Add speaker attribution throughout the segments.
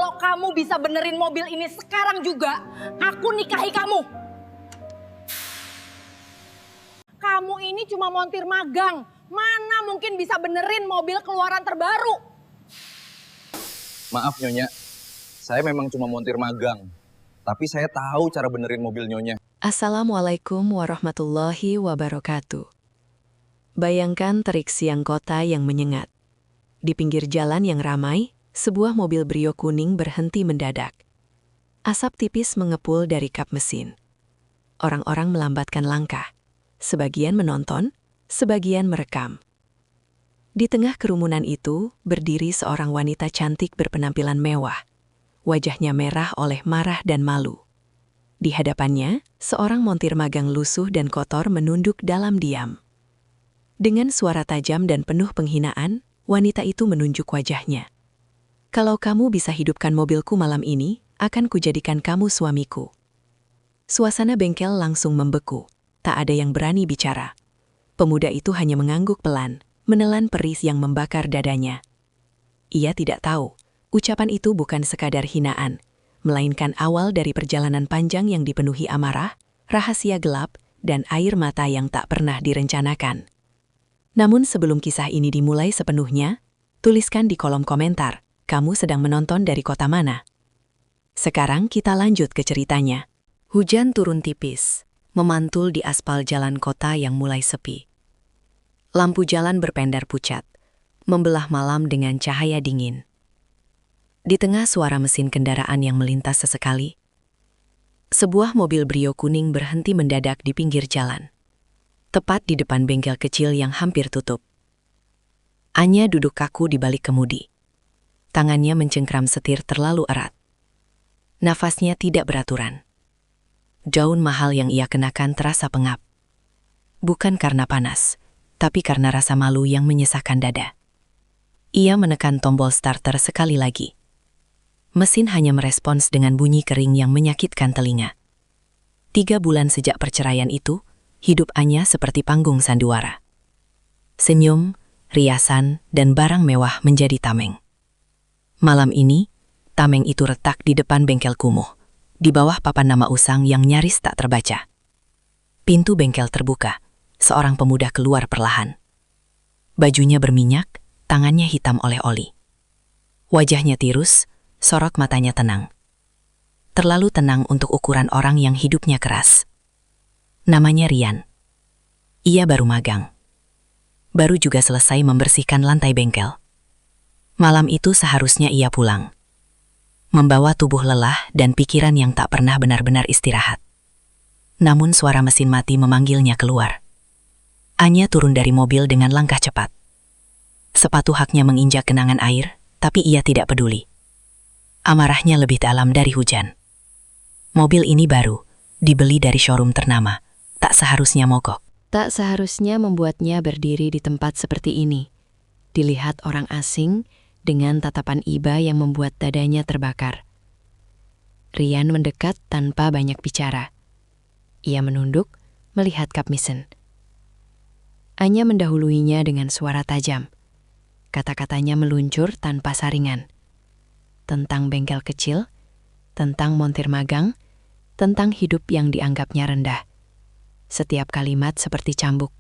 Speaker 1: Kalau kamu bisa benerin mobil ini sekarang juga, aku nikahi kamu. Kamu ini cuma montir magang. Mana mungkin bisa benerin mobil keluaran terbaru?
Speaker 2: Maaf Nyonya, saya memang cuma montir magang. Tapi saya tahu cara benerin mobil Nyonya.
Speaker 3: Assalamualaikum warahmatullahi wabarakatuh. Bayangkan terik siang kota yang menyengat. Di pinggir jalan yang ramai, sebuah mobil Brio kuning berhenti mendadak. Asap tipis mengepul dari kap mesin. Orang-orang melambatkan langkah. Sebagian menonton, sebagian merekam. Di tengah kerumunan itu, berdiri seorang wanita cantik berpenampilan mewah. Wajahnya merah oleh marah dan malu. Di hadapannya, seorang montir magang lusuh dan kotor menunduk dalam diam. Dengan suara tajam dan penuh penghinaan, wanita itu menunjuk wajahnya. Kalau kamu bisa hidupkan mobilku malam ini, akan kujadikan kamu suamiku. Suasana bengkel langsung membeku. Tak ada yang berani bicara. Pemuda itu hanya mengangguk pelan, menelan peris yang membakar dadanya. Ia tidak tahu, ucapan itu bukan sekadar hinaan, melainkan awal dari perjalanan panjang yang dipenuhi amarah, rahasia gelap, dan air mata yang tak pernah direncanakan. Namun sebelum kisah ini dimulai sepenuhnya, tuliskan di kolom komentar, kamu sedang menonton dari kota mana? Sekarang kita lanjut ke ceritanya. Hujan turun tipis, memantul di aspal jalan kota yang mulai sepi. Lampu jalan berpendar pucat, membelah malam dengan cahaya dingin. Di tengah suara mesin kendaraan yang melintas sesekali, sebuah mobil Brio kuning berhenti mendadak di pinggir jalan. Tepat di depan bengkel kecil yang hampir tutup. Anya duduk kaku di balik kemudi. Tangannya mencengkram setir terlalu erat. Nafasnya tidak beraturan. Gaun mahal yang ia kenakan terasa pengap. Bukan karena panas, tapi karena rasa malu yang menyesakkan dada. Ia menekan tombol starter sekali lagi. Mesin hanya merespons dengan bunyi kering yang menyakitkan telinga. 3 bulan sejak perceraian itu, hidup Anya seperti panggung sandiwara. Senyum, riasan, dan barang mewah menjadi tameng. Malam ini, tameng itu retak di depan bengkel kumuh, di bawah papan nama usang yang nyaris tak terbaca. Pintu bengkel terbuka, seorang pemuda keluar perlahan. Bajunya berminyak, tangannya hitam oleh oli. Wajahnya tirus, sorot matanya tenang. Terlalu tenang untuk ukuran orang yang hidupnya keras. Namanya Rian. Ia baru magang. Baru juga selesai membersihkan lantai bengkel. Malam itu seharusnya ia pulang. Membawa tubuh lelah dan pikiran yang tak pernah benar-benar istirahat. Namun suara mesin mati memanggilnya keluar. Anya turun dari mobil dengan langkah cepat. Sepatu haknya menginjak genangan air, tapi ia tidak peduli. Amarahnya lebih dalam dari hujan. Mobil ini baru, dibeli dari showroom ternama. Tak seharusnya mogok. Tak seharusnya membuatnya berdiri di tempat seperti ini. Dilihat orang asing dengan tatapan iba yang membuat dadanya terbakar. Rian mendekat tanpa banyak bicara. Ia menunduk, melihat kap mesin. Anya mendahuluinya dengan suara tajam. Kata-katanya meluncur tanpa saringan. Tentang bengkel kecil, tentang montir magang, tentang hidup yang dianggapnya rendah. Setiap kalimat seperti cambuk,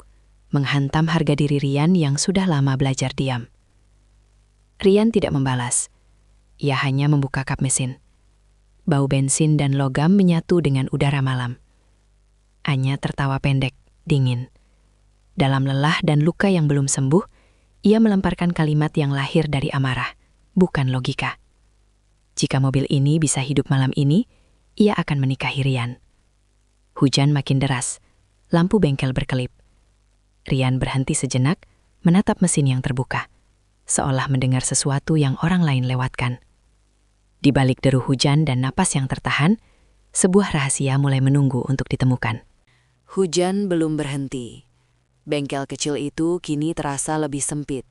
Speaker 3: menghantam harga diri Rian yang sudah lama belajar diam. Rian tidak membalas. Ia hanya membuka kap mesin. Bau bensin dan logam menyatu dengan udara malam. Anya tertawa pendek, dingin. Dalam lelah dan luka yang belum sembuh, ia melemparkan kalimat yang lahir dari amarah, bukan logika. Jika mobil ini bisa hidup malam ini, ia akan menikahi Rian. Hujan makin deras. Lampu bengkel berkelip. Rian berhenti sejenak, menatap mesin yang terbuka, seolah mendengar sesuatu yang orang lain lewatkan. Di balik deru hujan dan napas yang tertahan, sebuah rahasia mulai menunggu untuk ditemukan. Hujan belum berhenti. Bengkel kecil itu kini terasa lebih sempit,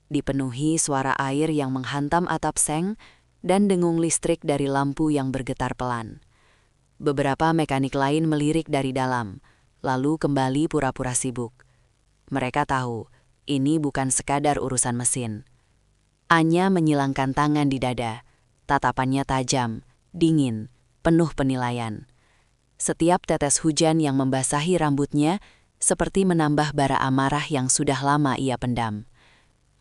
Speaker 3: dipenuhi suara air yang menghantam atap seng dan dengung listrik dari lampu yang bergetar pelan. Beberapa mekanik lain melirik dari dalam, lalu kembali pura-pura sibuk. Mereka tahu, ini bukan sekadar urusan mesin. Anya menyilangkan tangan di dada. Tatapannya tajam, dingin, penuh penilaian. Setiap tetes hujan yang membasahi rambutnya seperti menambah bara amarah yang sudah lama ia pendam.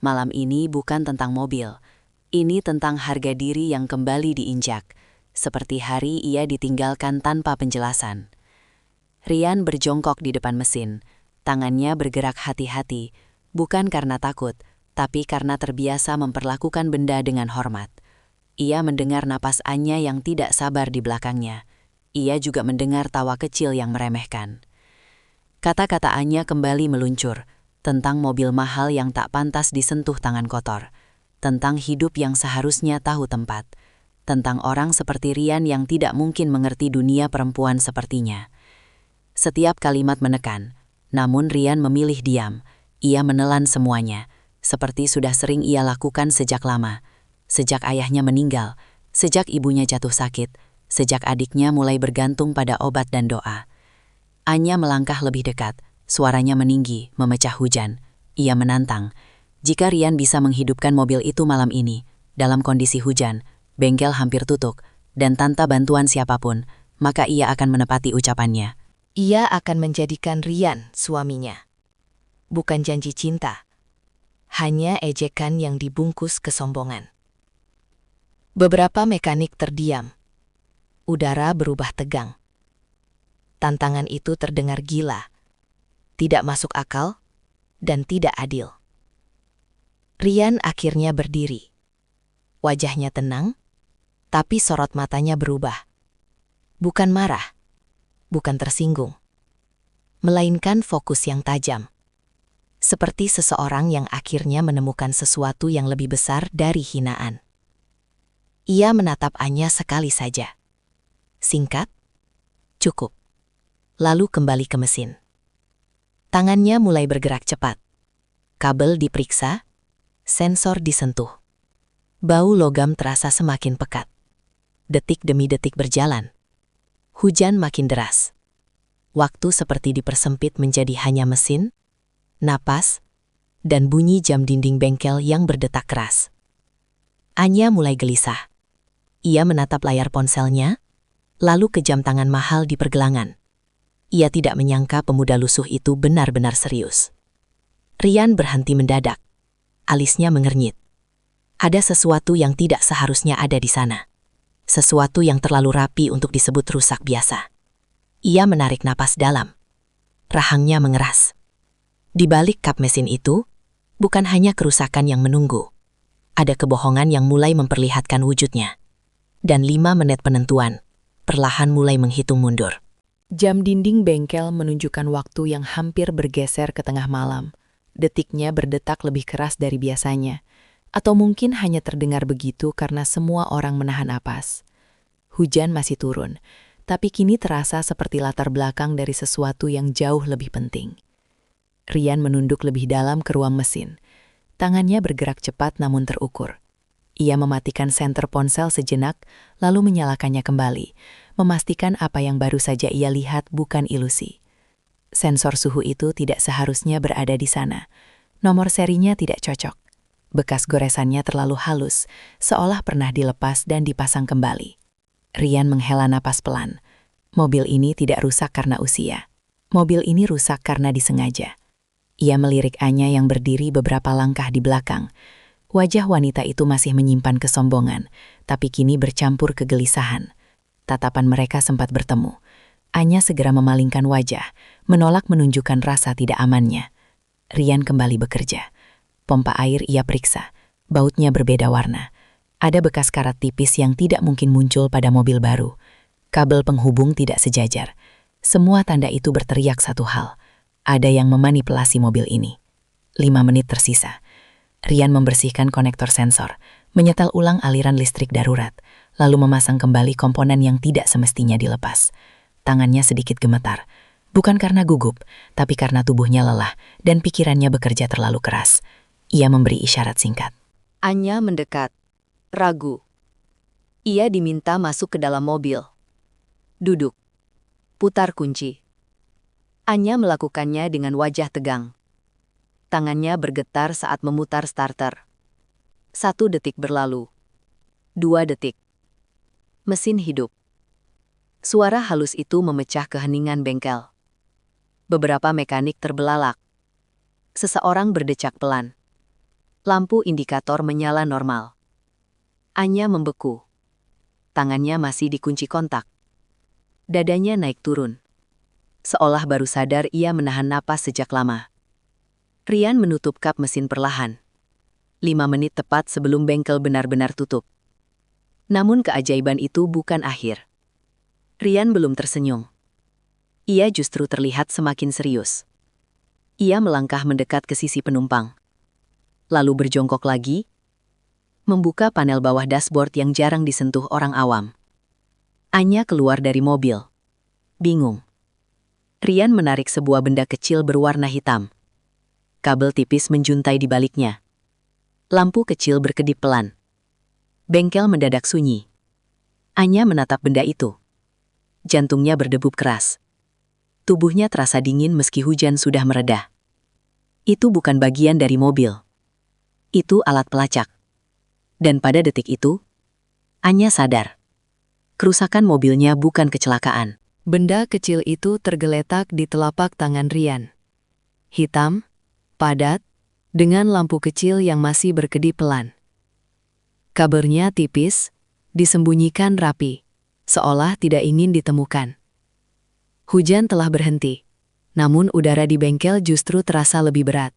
Speaker 3: Malam ini bukan tentang mobil. Ini tentang harga diri yang kembali diinjak, seperti hari ia ditinggalkan tanpa penjelasan. Rian berjongkok di depan mesin, tangannya bergerak hati-hati, bukan karena takut, tapi karena terbiasa memperlakukan benda dengan hormat. Ia mendengar napas Anya yang tidak sabar di belakangnya. Ia juga mendengar tawa kecil yang meremehkan. Kata-kata Anya kembali meluncur, tentang mobil mahal yang tak pantas disentuh tangan kotor, tentang hidup yang seharusnya tahu tempat, tentang orang seperti Rian yang tidak mungkin mengerti dunia perempuan sepertinya. Setiap kalimat menekan, namun Rian memilih diam. Ia menelan semuanya, seperti sudah sering ia lakukan sejak lama. Sejak ayahnya meninggal, sejak ibunya jatuh sakit, sejak adiknya mulai bergantung pada obat dan doa. Anya melangkah lebih dekat, suaranya meninggi, memecah hujan. Ia menantang, jika Rian bisa menghidupkan mobil itu malam ini, dalam kondisi hujan, bengkel hampir tutup, dan tanpa bantuan siapapun, maka ia akan menepati ucapannya. Ia akan menjadikan Rian suaminya. Bukan janji cinta, hanya ejekan yang dibungkus kesombongan. Beberapa mekanik terdiam. Udara berubah tegang. Tantangan itu terdengar gila, tidak masuk akal, dan tidak adil. Rian akhirnya berdiri. Wajahnya tenang, tapi sorot matanya berubah. Bukan marah, bukan tersinggung, melainkan fokus yang tajam. Seperti seseorang yang akhirnya menemukan sesuatu yang lebih besar dari hinaan. Ia menatap Anya sekali saja. Singkat, cukup. Lalu kembali ke mesin. Tangannya mulai bergerak cepat. Kabel diperiksa, sensor disentuh. Bau logam terasa semakin pekat. Detik demi detik berjalan. Hujan makin deras. Waktu seperti dipersempit menjadi hanya mesin, napas, dan bunyi jam dinding bengkel yang berdetak keras. Anya mulai gelisah. Ia menatap layar ponselnya, lalu ke jam tangan mahal di pergelangan. Ia tidak menyangka pemuda lusuh itu benar-benar serius. Rian berhenti mendadak. Alisnya mengernyit. Ada sesuatu yang tidak seharusnya ada di sana. Sesuatu yang terlalu rapi untuk disebut rusak biasa. Ia menarik napas dalam. Rahangnya mengeras. Di balik kap mesin itu, bukan hanya kerusakan yang menunggu. Ada kebohongan yang mulai memperlihatkan wujudnya. Dan 5 menit penentuan, perlahan mulai menghitung mundur. Jam dinding bengkel menunjukkan waktu yang hampir bergeser ke tengah malam. Detiknya berdetak lebih keras dari biasanya. Atau mungkin hanya terdengar begitu karena semua orang menahan napas. Hujan masih turun, tapi kini terasa seperti latar belakang dari sesuatu yang jauh lebih penting. Rian menunduk lebih dalam ke ruang mesin. Tangannya bergerak cepat namun terukur. Ia mematikan senter ponsel sejenak, lalu menyalakannya kembali, memastikan apa yang baru saja ia lihat bukan ilusi. Sensor suhu itu tidak seharusnya berada di sana. Nomor serinya tidak cocok. Bekas goresannya terlalu halus, seolah pernah dilepas dan dipasang kembali. Rian menghela napas pelan. Mobil ini tidak rusak karena usia. Mobil ini rusak karena disengaja. Ia melirik Anya yang berdiri beberapa langkah di belakang. Wajah wanita itu masih menyimpan kesombongan, tapi kini bercampur kegelisahan. Tatapan mereka sempat bertemu. Anya segera memalingkan wajah, menolak menunjukkan rasa tidak amannya. Rian kembali bekerja. Pompa air ia periksa. Bautnya berbeda warna. Ada bekas karat tipis yang tidak mungkin muncul pada mobil baru. Kabel penghubung tidak sejajar. Semua tanda itu berteriak satu hal. Ada yang memanipulasi mobil ini. 5 menit tersisa. Rian membersihkan konektor sensor, menyetel ulang aliran listrik darurat, lalu memasang kembali komponen yang tidak semestinya dilepas. Tangannya sedikit gemetar. Bukan karena gugup, tapi karena tubuhnya lelah dan pikirannya bekerja terlalu keras. Ia memberi isyarat singkat. Anya mendekat. Ragu. Ia diminta masuk ke dalam mobil. Duduk. Putar kunci. Anya melakukannya dengan wajah tegang. Tangannya bergetar saat memutar starter. 1 detik berlalu. 2 detik. Mesin hidup. Suara halus itu memecah keheningan bengkel. Beberapa mekanik terbelalak. Seseorang berdecak pelan. Lampu indikator menyala normal. Anya membeku. Tangannya masih dikunci kontak. Dadanya naik turun. Seolah baru sadar ia menahan napas sejak lama. Rian menutup kap mesin perlahan. 5 menit tepat sebelum bengkel benar-benar tutup. Namun keajaiban itu bukan akhir. Rian belum tersenyum. Ia justru terlihat semakin serius. Ia melangkah mendekat ke sisi penumpang. Lalu berjongkok lagi, membuka panel bawah dashboard yang jarang disentuh orang awam. Anya keluar dari mobil. Bingung. Rian menarik sebuah benda kecil berwarna hitam. Kabel tipis menjuntai di baliknya. Lampu kecil berkedip pelan. Bengkel mendadak sunyi. Anya menatap benda itu. Jantungnya berdebup keras. Tubuhnya terasa dingin meski hujan sudah mereda. Itu bukan bagian dari mobil. Itu alat pelacak. Dan pada detik itu, Anya sadar. Kerusakan mobilnya bukan kecelakaan. Benda kecil itu tergeletak di telapak tangan Rian. Hitam, padat, dengan lampu kecil yang masih berkedip pelan. Kabelnya tipis, disembunyikan rapi, seolah tidak ingin ditemukan. Hujan telah berhenti, namun udara di bengkel justru terasa lebih berat.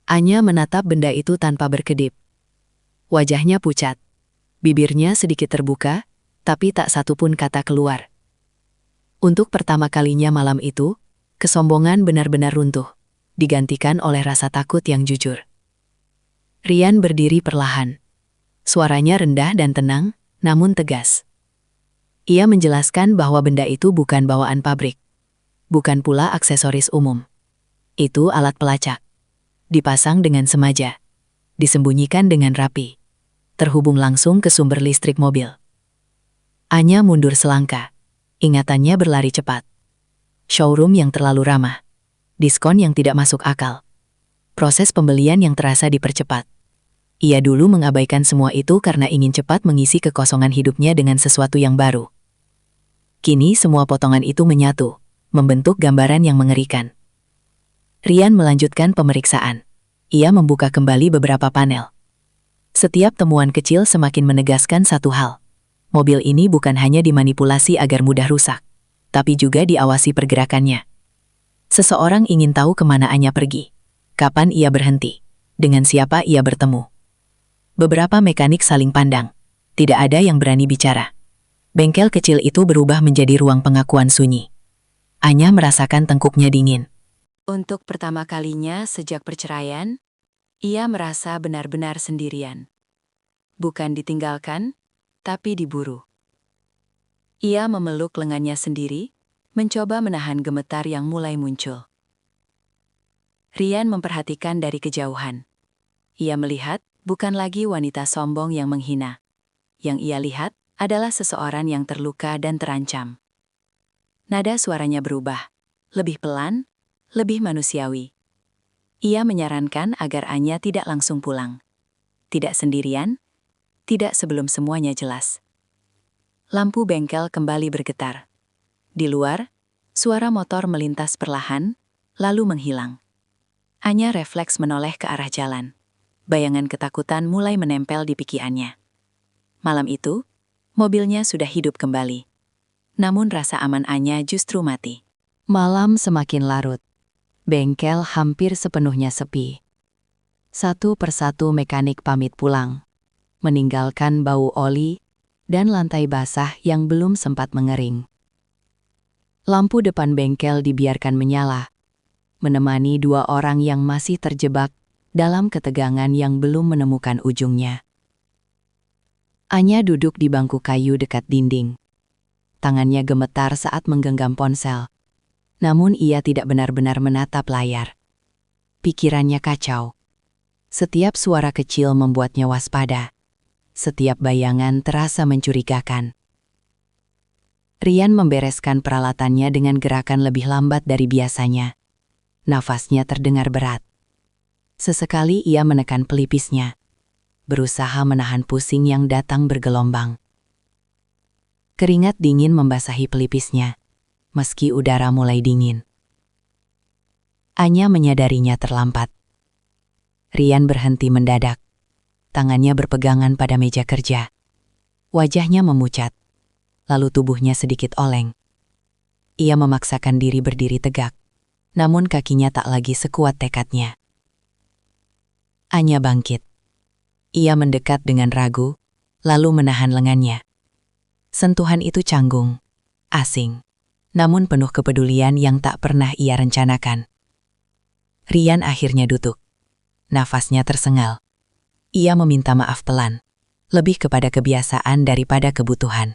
Speaker 3: Anya menatap benda itu tanpa berkedip. Wajahnya pucat, bibirnya sedikit terbuka, tapi tak satupun kata keluar. Untuk pertama kalinya malam itu, kesombongan benar-benar runtuh, digantikan oleh rasa takut yang jujur. Rian berdiri perlahan. Suaranya rendah dan tenang, namun tegas. Ia menjelaskan bahwa benda itu bukan bawaan pabrik. Bukan pula aksesoris umum. Itu alat pelacak. Dipasang dengan sengaja. Disembunyikan dengan rapi. Terhubung langsung ke sumber listrik mobil. Anya mundur selangkah. Ingatannya berlari cepat. Showroom yang terlalu ramah. Diskon yang tidak masuk akal. Proses pembelian yang terasa dipercepat. Ia dulu mengabaikan semua itu karena ingin cepat mengisi kekosongan hidupnya dengan sesuatu yang baru. Kini semua potongan itu menyatu, membentuk gambaran yang mengerikan. Rian melanjutkan pemeriksaan. Ia membuka kembali beberapa panel. Setiap temuan kecil semakin menegaskan satu hal. Mobil ini bukan hanya dimanipulasi agar mudah rusak, tapi juga diawasi pergerakannya. Seseorang ingin tahu kemana Anya pergi, kapan ia berhenti, dengan siapa ia bertemu. Beberapa mekanik saling pandang. Tidak ada yang berani bicara. Bengkel kecil itu berubah menjadi ruang pengakuan sunyi. Anya merasakan tengkuknya dingin. Untuk pertama kalinya sejak perceraian, ia merasa benar-benar sendirian. Bukan ditinggalkan, tapi diburu. Ia memeluk lengannya sendiri, mencoba menahan gemetar yang mulai muncul. Rian memperhatikan dari kejauhan. Ia melihat bukan lagi wanita sombong yang menghina. Yang ia lihat adalah seseorang yang terluka dan terancam. Nada suaranya berubah, lebih pelan, lebih manusiawi. Ia menyarankan agar Anya tidak langsung pulang. Tidak sendirian, tidak sebelum semuanya jelas. Lampu bengkel kembali bergetar. Di luar, suara motor melintas perlahan, lalu menghilang. Anya refleks menoleh ke arah jalan. Bayangan ketakutan mulai menempel di pikirannya. Malam itu, mobilnya sudah hidup kembali. Namun rasa aman Anya justru mati. Malam semakin larut. Bengkel hampir sepenuhnya sepi. Satu persatu mekanik pamit pulang, meninggalkan bau oli dan lantai basah yang belum sempat mengering. Lampu depan bengkel dibiarkan menyala, menemani dua orang yang masih terjebak dalam ketegangan yang belum menemukan ujungnya. Anya duduk di bangku kayu dekat dinding. Tangannya gemetar saat menggenggam ponsel. Namun ia tidak benar-benar menatap layar. Pikirannya kacau. Setiap suara kecil membuatnya waspada. Setiap bayangan terasa mencurigakan. Rian membereskan peralatannya dengan gerakan lebih lambat dari biasanya. Nafasnya terdengar berat. Sesekali ia menekan pelipisnya. berusaha menahan pusing yang datang bergelombang. Keringat dingin membasahi pelipisnya, meski udara mulai dingin. Anya menyadarinya terlambat. Rian berhenti mendadak. Tangannya berpegangan pada meja kerja. Wajahnya memucat, lalu tubuhnya sedikit oleng. Ia memaksakan diri berdiri tegak, namun kakinya tak lagi sekuat tekadnya. Anya bangkit. Ia mendekat dengan ragu, lalu menahan lengannya. Sentuhan itu canggung, asing, namun penuh kepedulian yang tak pernah ia rencanakan. Rian akhirnya duduk. Nafasnya tersengal. Ia meminta maaf pelan, lebih kepada kebiasaan daripada kebutuhan.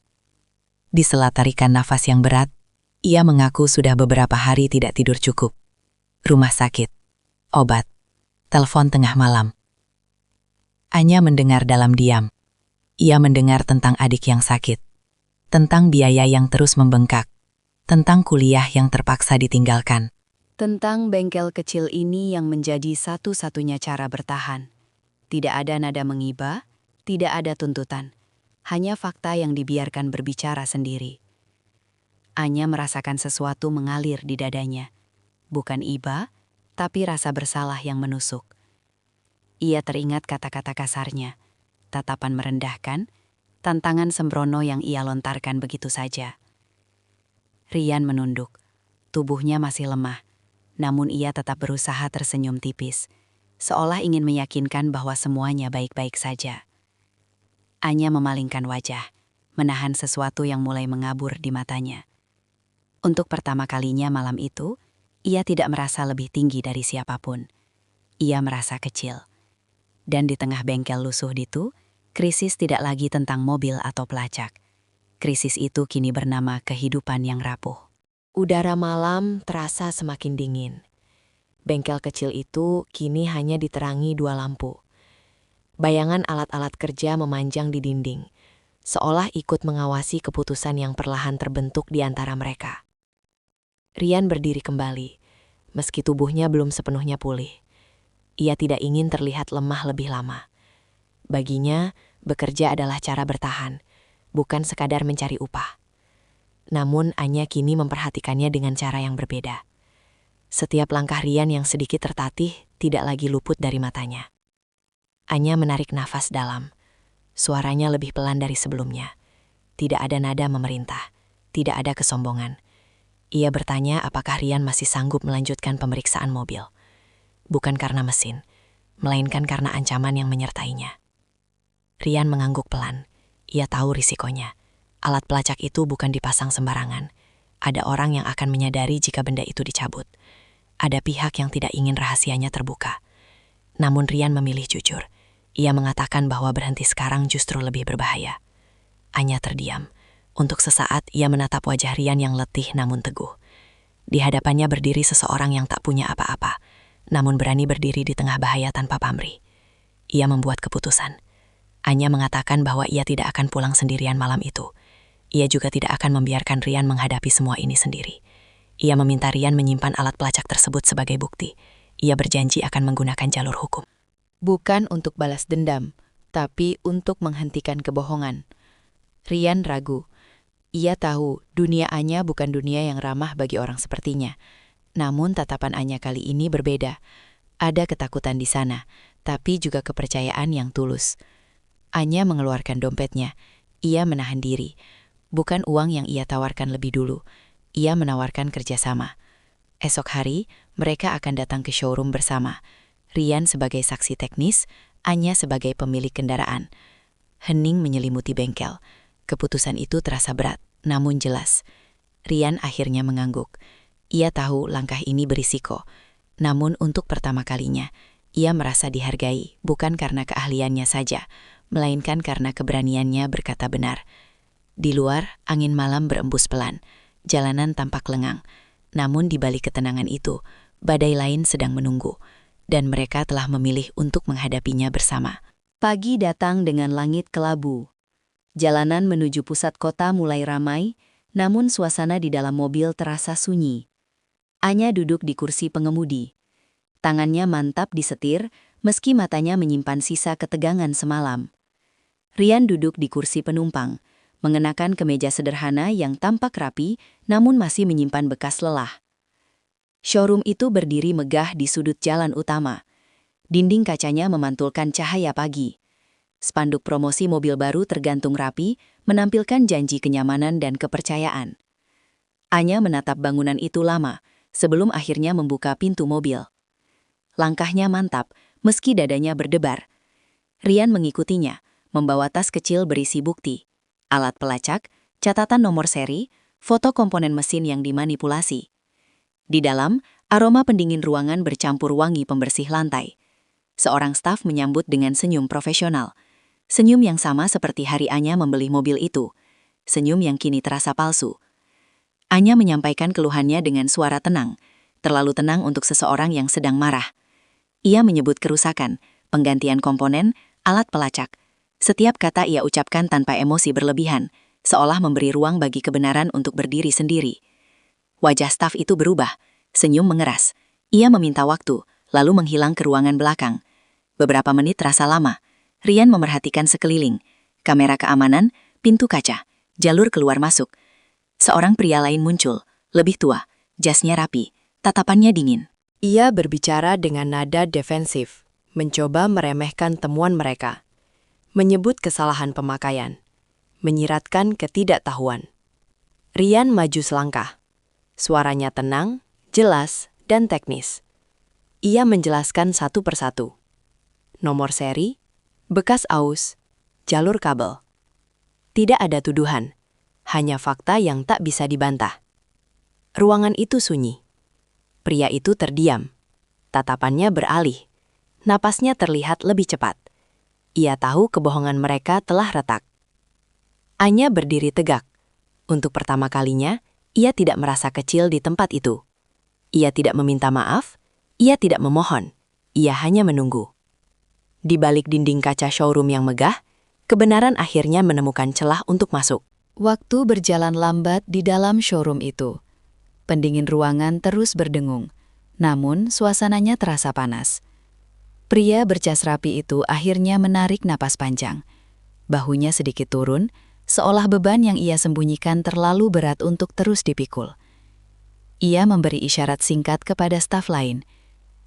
Speaker 3: Di sela tarikan nafas yang berat, ia mengaku sudah beberapa hari tidak tidur cukup. Rumah sakit, obat, telepon tengah malam. Anya mendengar dalam diam. Ia mendengar tentang adik yang sakit, tentang biaya yang terus membengkak, tentang kuliah yang terpaksa ditinggalkan, tentang bengkel kecil ini yang menjadi satu-satunya cara bertahan. Tidak ada nada mengiba, tidak ada tuntutan, hanya fakta yang dibiarkan berbicara sendiri. Anya merasakan sesuatu mengalir di dadanya. Bukan iba, tapi rasa bersalah yang menusuk. Ia teringat kata-kata kasarnya, tatapan merendahkan, tantangan sembrono yang ia lontarkan begitu saja. Rian menunduk. Tubuhnya masih lemah, namun ia tetap berusaha tersenyum tipis, seolah ingin meyakinkan bahwa semuanya baik-baik saja. Anya memalingkan wajah, menahan sesuatu yang mulai mengabur di matanya. Untuk pertama kalinya malam itu, ia tidak merasa lebih tinggi dari siapapun. Ia merasa kecil. Dan di tengah bengkel lusuh itu, krisis tidak lagi tentang mobil atau pelacak. Krisis itu kini bernama kehidupan yang rapuh. Udara malam terasa semakin dingin. Bengkel kecil itu kini hanya diterangi 2 lampu. Bayangan alat-alat kerja memanjang di dinding, seolah ikut mengawasi keputusan yang perlahan terbentuk di antara mereka. Rian berdiri kembali, meski tubuhnya belum sepenuhnya pulih. Ia tidak ingin terlihat lemah lebih lama. Baginya, bekerja adalah cara bertahan, bukan sekadar mencari upah. Namun Anya kini memperhatikannya dengan cara yang berbeda. Setiap langkah Rian yang sedikit tertatih tidak lagi luput dari matanya. Anya menarik nafas dalam. Suaranya lebih pelan dari sebelumnya. Tidak ada nada memerintah, tidak ada kesombongan. Ia bertanya apakah Rian masih sanggup melanjutkan pemeriksaan mobil. Bukan karena mesin, melainkan karena ancaman yang menyertainya. Rian mengangguk pelan. Ia tahu risikonya. Alat pelacak itu bukan dipasang sembarangan. Ada orang yang akan menyadari jika benda itu dicabut. Ada pihak yang tidak ingin rahasianya terbuka. Namun Rian memilih jujur. Ia mengatakan bahwa berhenti sekarang justru lebih berbahaya. Anya terdiam. Untuk sesaat ia menatap wajah Rian yang letih namun teguh. Di hadapannya berdiri seseorang yang tak punya apa-apa, namun berani berdiri di tengah bahaya tanpa pamrih. Ia membuat keputusan. Anya mengatakan bahwa ia tidak akan pulang sendirian malam itu. Ia juga tidak akan membiarkan Rian menghadapi semua ini sendiri. Ia meminta Rian menyimpan alat pelacak tersebut sebagai bukti. Ia berjanji akan menggunakan jalur hukum. Bukan untuk balas dendam, tapi untuk menghentikan kebohongan. Rian ragu. Ia tahu dunia Anya bukan dunia yang ramah bagi orang sepertinya. Namun tatapan Anya kali ini berbeda. Ada ketakutan di sana, tapi juga kepercayaan yang tulus. Anya mengeluarkan dompetnya. Ia menahan diri. Bukan uang yang ia tawarkan lebih dulu. Ia menawarkan kerjasama. Esok hari, mereka akan datang ke showroom bersama. Rian sebagai saksi teknis, Anya sebagai pemilik kendaraan. Hening menyelimuti bengkel. Keputusan itu terasa berat, namun jelas. Rian akhirnya mengangguk. Ia tahu langkah ini berisiko. Namun untuk pertama kalinya, ia merasa dihargai bukan karena keahliannya saja, melainkan karena keberaniannya berkata benar. Di luar, angin malam berembus pelan. Jalanan tampak lengang. Namun di balik ketenangan itu, badai lain sedang menunggu. Dan mereka telah memilih untuk menghadapinya bersama. Pagi datang dengan langit kelabu. Jalanan menuju pusat kota mulai ramai, namun suasana di dalam mobil terasa sunyi. Anya duduk di kursi pengemudi. Tangannya mantap di setir, meski matanya menyimpan sisa ketegangan semalam. Rian duduk di kursi penumpang, mengenakan kemeja sederhana yang tampak rapi namun masih menyimpan bekas lelah. Showroom itu berdiri megah di sudut jalan utama. Dinding kacanya memantulkan cahaya pagi. Spanduk promosi mobil baru tergantung rapi, menampilkan janji kenyamanan dan kepercayaan. Anya menatap bangunan itu lama, sebelum akhirnya membuka pintu mobil. Langkahnya mantap, meski dadanya berdebar. Rian mengikutinya, membawa tas kecil berisi bukti, alat pelacak, catatan nomor seri, foto komponen mesin yang dimanipulasi. Di dalam, aroma pendingin ruangan bercampur wangi pembersih lantai. Seorang staf menyambut dengan senyum profesional. Senyum yang sama seperti hari Anya membeli mobil itu. Senyum yang kini terasa palsu. Anya menyampaikan keluhannya dengan suara tenang, terlalu tenang untuk seseorang yang sedang marah. Ia menyebut kerusakan, penggantian komponen, alat pelacak. Setiap kata ia ucapkan tanpa emosi berlebihan, seolah memberi ruang bagi kebenaran untuk berdiri sendiri. Wajah staf itu berubah, senyum mengeras. Ia meminta waktu, lalu menghilang ke ruangan belakang. Beberapa menit terasa lama. Rian memerhatikan sekeliling, kamera keamanan, pintu kaca, jalur keluar masuk. Seorang pria lain muncul, lebih tua, jasnya rapi, tatapannya dingin.
Speaker 4: Ia berbicara dengan nada defensif, mencoba meremehkan temuan mereka, menyebut kesalahan pemakaian, menyiratkan ketidaktahuan. Rian maju selangkah. Suaranya tenang, jelas, dan teknis. Ia menjelaskan satu persatu. Nomor seri, bekas aus, jalur kabel. Tidak ada tuduhan, hanya fakta yang tak bisa dibantah. Ruangan itu sunyi. Pria itu terdiam. Tatapannya beralih. Napasnya terlihat lebih cepat. Ia tahu kebohongan mereka telah retak. Anya berdiri tegak. Untuk pertama kalinya, ia tidak merasa kecil di tempat itu. Ia tidak meminta maaf, ia tidak memohon, ia hanya menunggu. Di balik dinding kaca showroom yang megah, kebenaran akhirnya menemukan celah untuk masuk.
Speaker 3: Waktu berjalan lambat di dalam showroom itu. Pendingin ruangan terus berdengung, namun suasananya terasa panas. Pria bercas rapi itu akhirnya menarik napas panjang. Bahunya sedikit turun, seolah beban yang ia sembunyikan terlalu berat untuk terus dipikul. Ia memberi isyarat singkat kepada staf lain.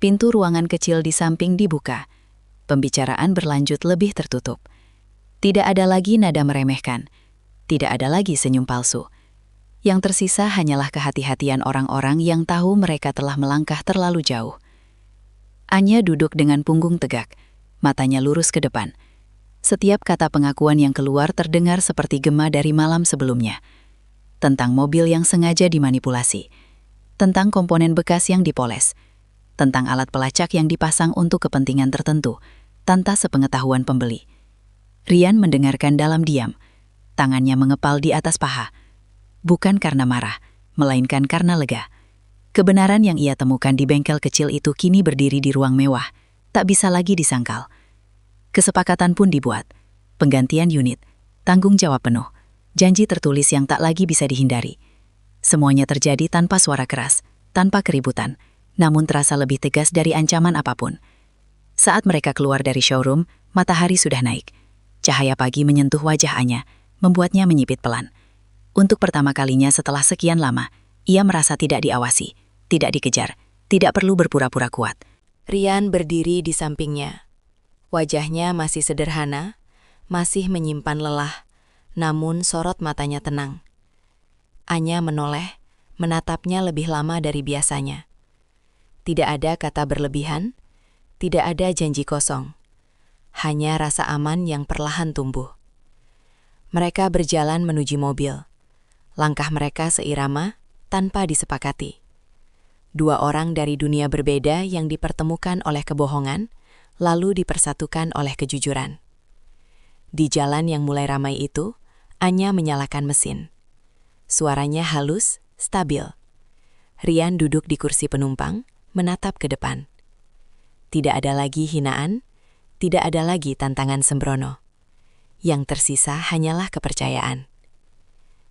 Speaker 3: Pintu ruangan kecil di samping dibuka. Pembicaraan berlanjut lebih tertutup. Tidak ada lagi nada meremehkan. Tidak ada lagi senyum palsu. Yang tersisa hanyalah kehati-hatian orang-orang yang tahu mereka telah melangkah terlalu jauh. Anya duduk dengan punggung tegak, matanya lurus ke depan. Setiap kata pengakuan yang keluar terdengar seperti gema dari malam sebelumnya. Tentang mobil yang sengaja dimanipulasi. Tentang komponen bekas yang dipoles. Tentang alat pelacak yang dipasang untuk kepentingan tertentu, tanpa sepengetahuan pembeli. Rian mendengarkan dalam diam. Tangannya mengepal di atas paha. Bukan karena marah, melainkan karena lega. Kebenaran yang ia temukan di bengkel kecil itu kini berdiri di ruang mewah. Tak bisa lagi disangkal. Kesepakatan pun dibuat. Penggantian unit, tanggung jawab penuh, janji tertulis yang tak lagi bisa dihindari. Semuanya terjadi tanpa suara keras, tanpa keributan, namun terasa lebih tegas dari ancaman apapun. Saat mereka keluar dari showroom, matahari sudah naik. Cahaya pagi menyentuh wajah Anya, membuatnya menyipit pelan. Untuk pertama kalinya setelah sekian lama, ia merasa tidak diawasi, tidak dikejar, tidak perlu berpura-pura kuat.
Speaker 4: Rian berdiri di sampingnya. Wajahnya masih sederhana, masih menyimpan lelah, namun sorot matanya tenang. Anya menoleh, menatapnya lebih lama dari biasanya. Tidak ada kata berlebihan, tidak ada janji kosong. Hanya rasa aman yang perlahan tumbuh. Mereka berjalan menuju mobil. Langkah mereka seirama, tanpa disepakati. Dua orang dari dunia berbeda yang dipertemukan oleh kebohongan, lalu dipersatukan oleh kejujuran. Di jalan yang mulai ramai itu, Anya menyalakan mesin. Suaranya halus, stabil. Rian duduk di kursi penumpang, menatap ke depan. Tidak ada lagi hinaan, tidak ada lagi tantangan sembrono. Yang tersisa hanyalah kepercayaan.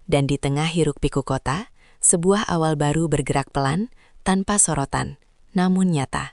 Speaker 4: Dan di tengah hiruk-pikuk kota, sebuah awal baru bergerak pelan, tanpa sorotan, namun nyata.